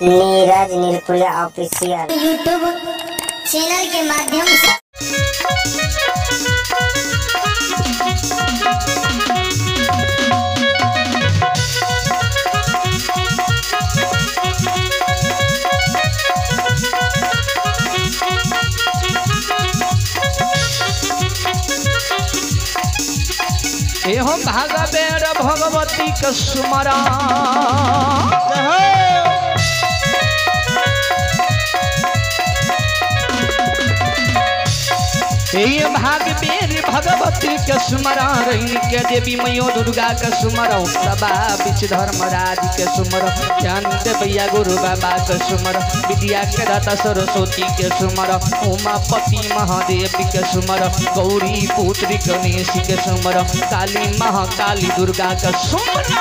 Neeraj नीलकुला official YouTube channel के माध्यम से एहो भागवेर भगवती के सुमरा भागवेर भगवती के सुमरा रही के देवी मैयो दुर्गा के सुमर सबा बिच धर्मराज के सुमर ज्ञान देवैया गुरु बाबा के सुमर विद्या के दाता सरस्वती के सुमर उमापति महादेव के सुमर गौरी पुत्री गणेश के सुमर काली महाकाली दुर्गा के सुमर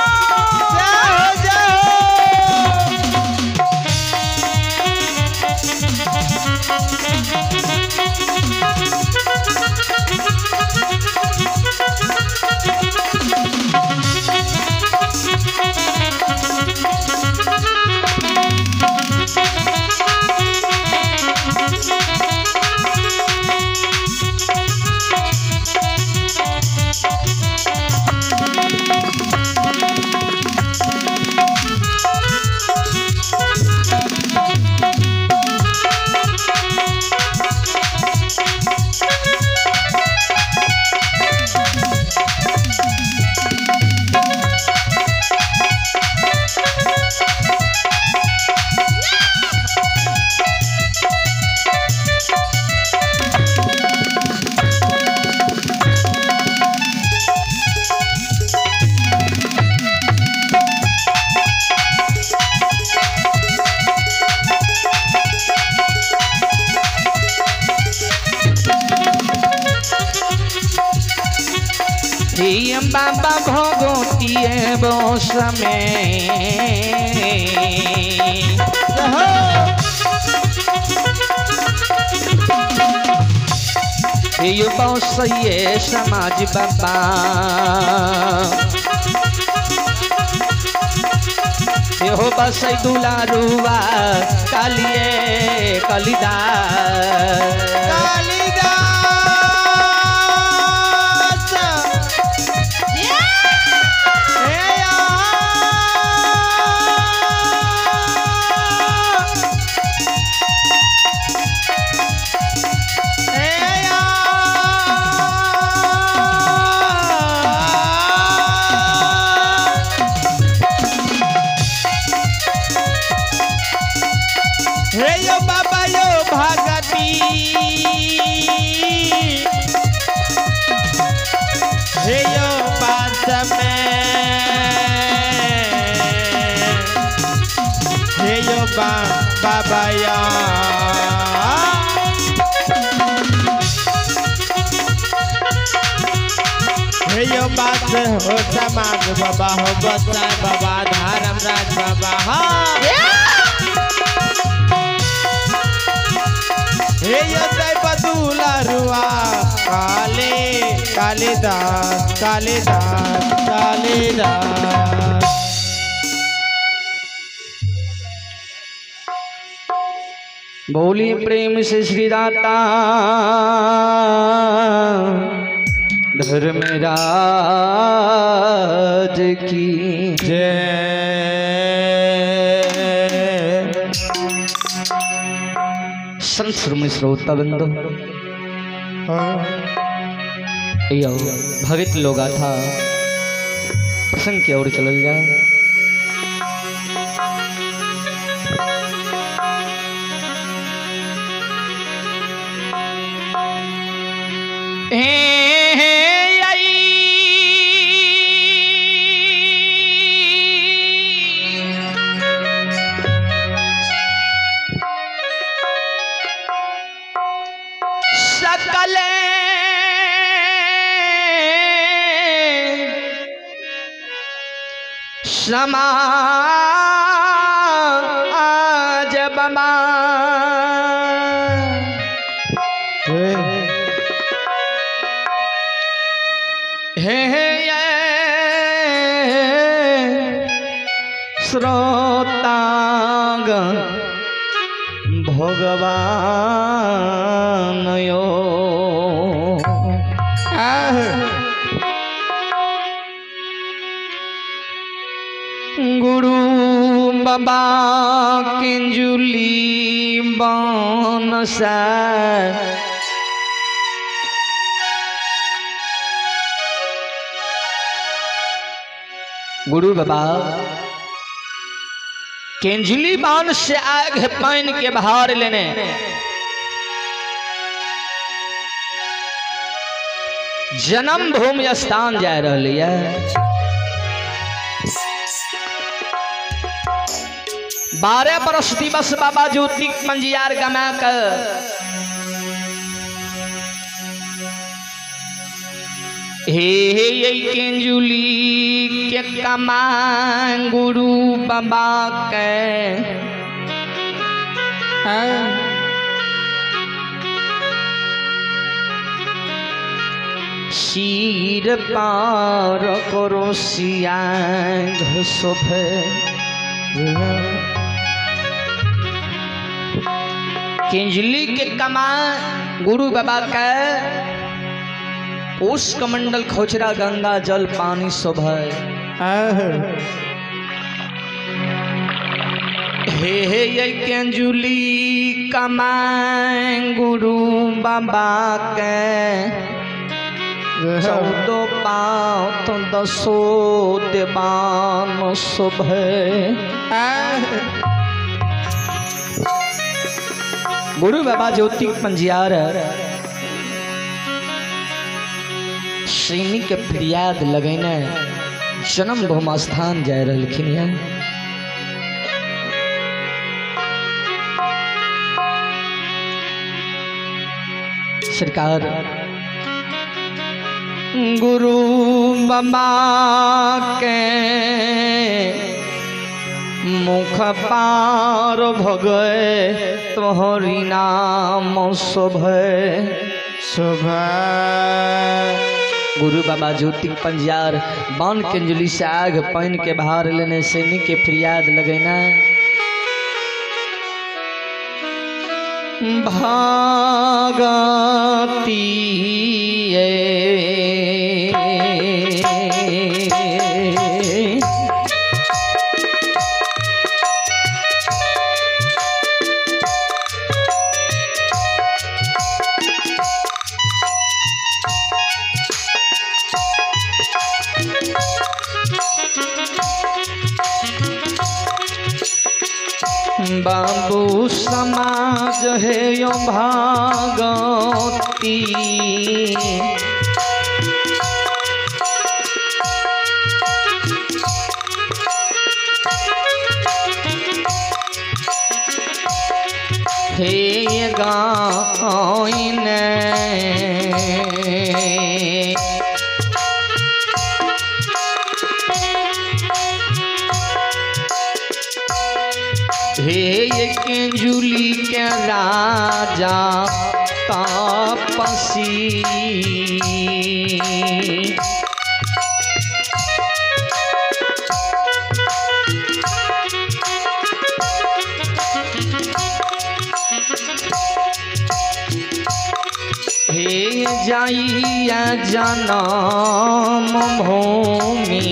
बाबा भगवती बोस में ये बोस ये समाज बाबा ये हो बस दुलारुआ कालिए कलिदास यो बाबा यो भगती हे यो पास में हे यो बाबा या हे यो बात हो समाज बाबा हो बसा बाबा धर्मराज बाबा हे बदुलरुआ काले कालिदास कालिदास कालिदास बोली प्रेम से श्री दाता धर्मराज की जय। संत श्रोता बंदो भगत लोग था प्रसंग की ओर चलल जाए। समाज बमा हे श्रोता मांग भगवान यो गुरु बाबा किंजुली बनसा गुरु बाबा केंजुली बांध से आग पान के बाहर लेने जन्म भूमि स्थान जा रही है। 12 बरस दिवस बाबा ज्योति पंजियार गमा कर हे केंजुली के कमान गुरु बाबा के शीर पार करो सियांग शोभे केंजुली के कमान गुरु बाबा का उस कमंडल खोचरा गंगा जल पानी शोभे हे ये केंजुली कमान गुरु बाबा के 14 पाँव तो 10 देवान शोभे गुरु बाबा ज्योति पंजियार श्रेणी के फरियाद लगेने जन्म भूमि स्थान जा रहलखिन है। सरकार गुरु बाबा के मुख पार भगे तोहरी नाम शोभे शोभा गुरु बाबा ज्योति पंजियार बान केंजुली से आग पान के बाहर लेने सैनिक के फरियाद लगेना भागती बाबू समाज है यो भागती हे गायने हे केंजुली के राजा तापसी हे जाइया जन्म भूमि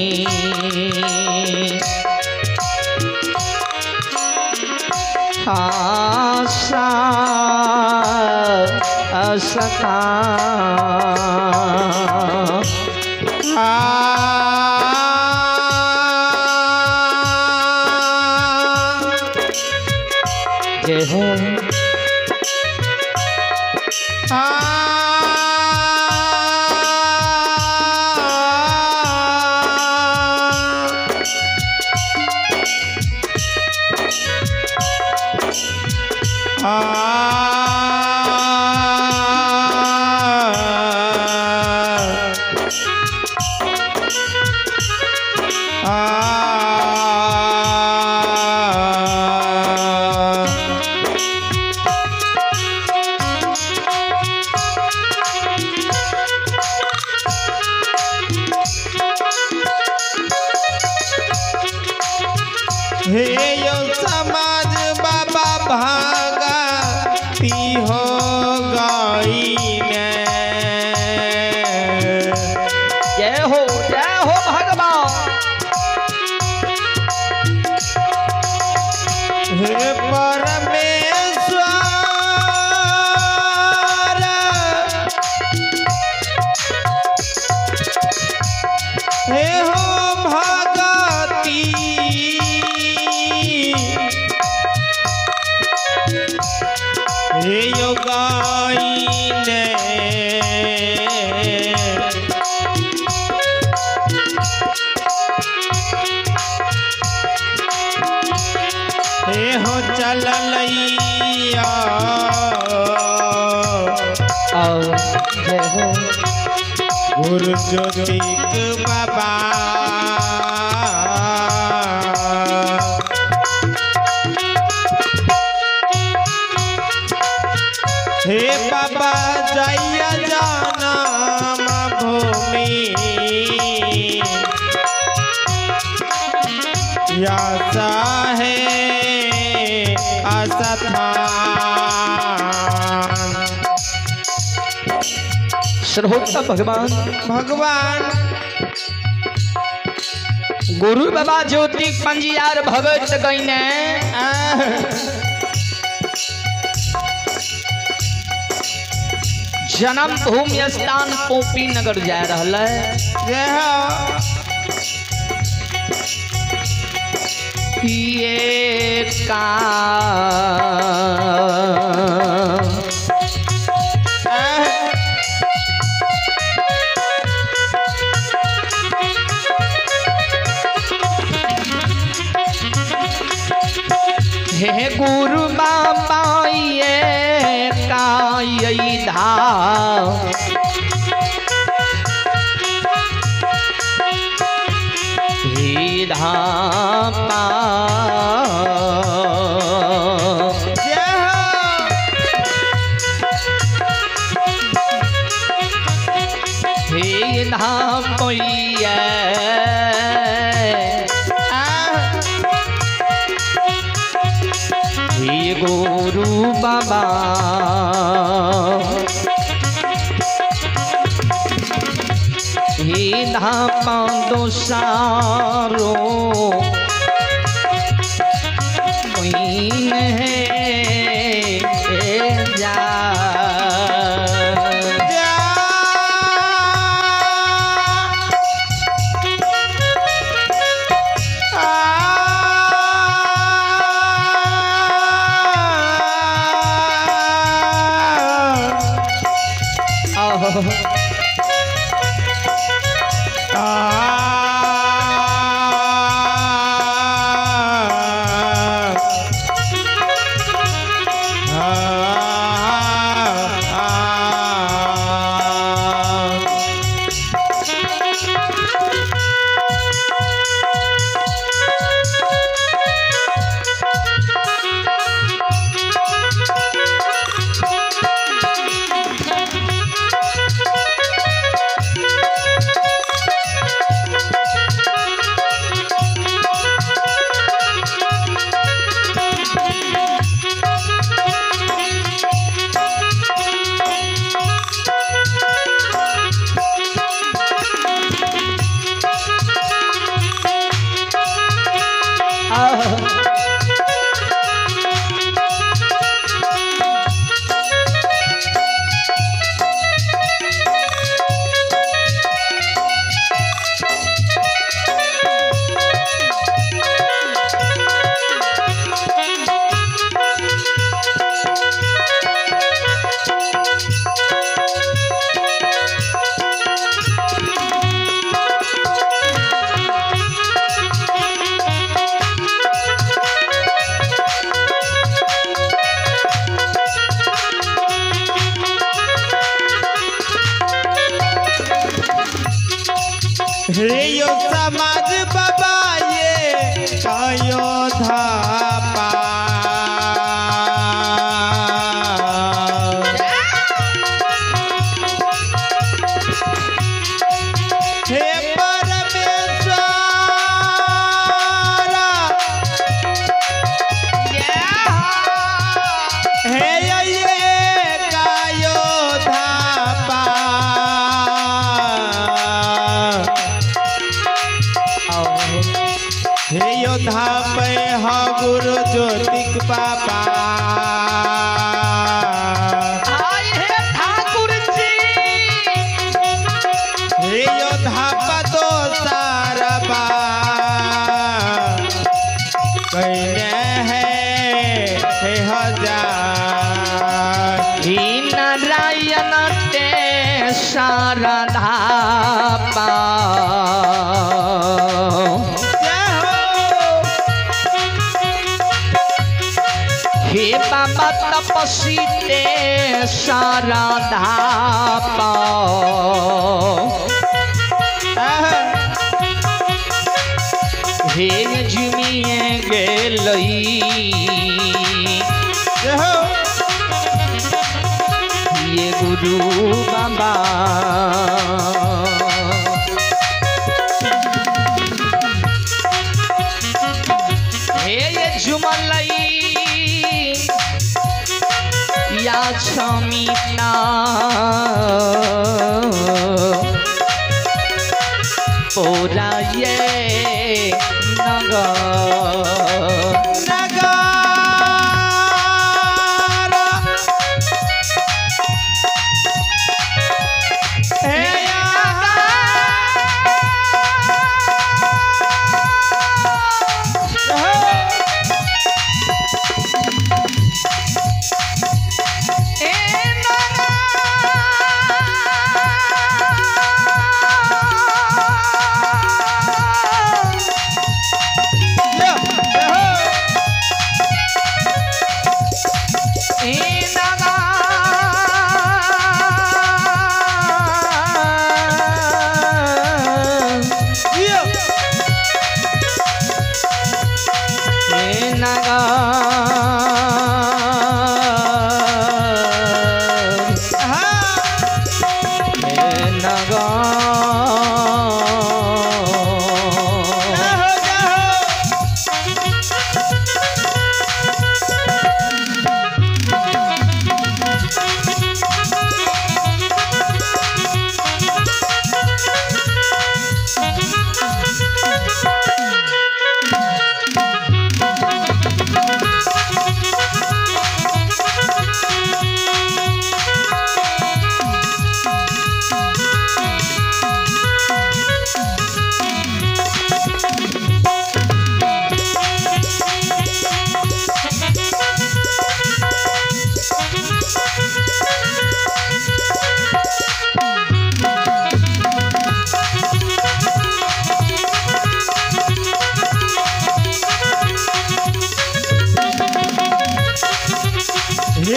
आशा असता जय हो हे यो समाज भागती हो गई ने। जय हो भगवान। हे परमेश्वर हे हो भगती हे योगाईने। हे हो चललैया जय हो गुरु ज्योतिक बाबा। हे बाबा जय जनम भूमि यासा है आस्थान। सर्वोत्तम भगवान गुरु बाबा ज्योति पंजियार भगत गईने जन्म भूमि स्थान पोपी नगर जा रहा है। ये का हे गुरु बाबा ये का यही धाम ही धामा ही धाम गुरु बाबा ही धापा दोसारो है जा हे यो समाज बाबा ये कायो धापा हे परमेश्वर ज्योतिक बाबा आए हे ठाकुर जी हे योधा पदो सारबा कहने हे हजार ही नारायण ते शारदा हे बाबा तपस्वी ते शारदा हे जुमिए गेलई ये गुरु बाबा हे ये जुमलई या समीना पूरा ये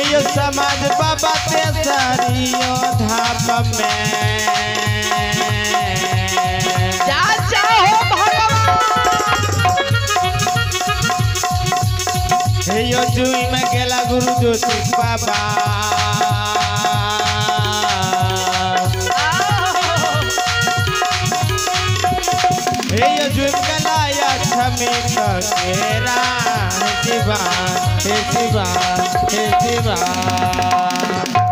ये समाज बाबा ते सारियो धाप में जा हो भगवान हे यो जुई में गेला गुरु ज्योति बाबा हे यो जुई में गेला या छमी केरा हे शिवा हे शिवा हे शिवा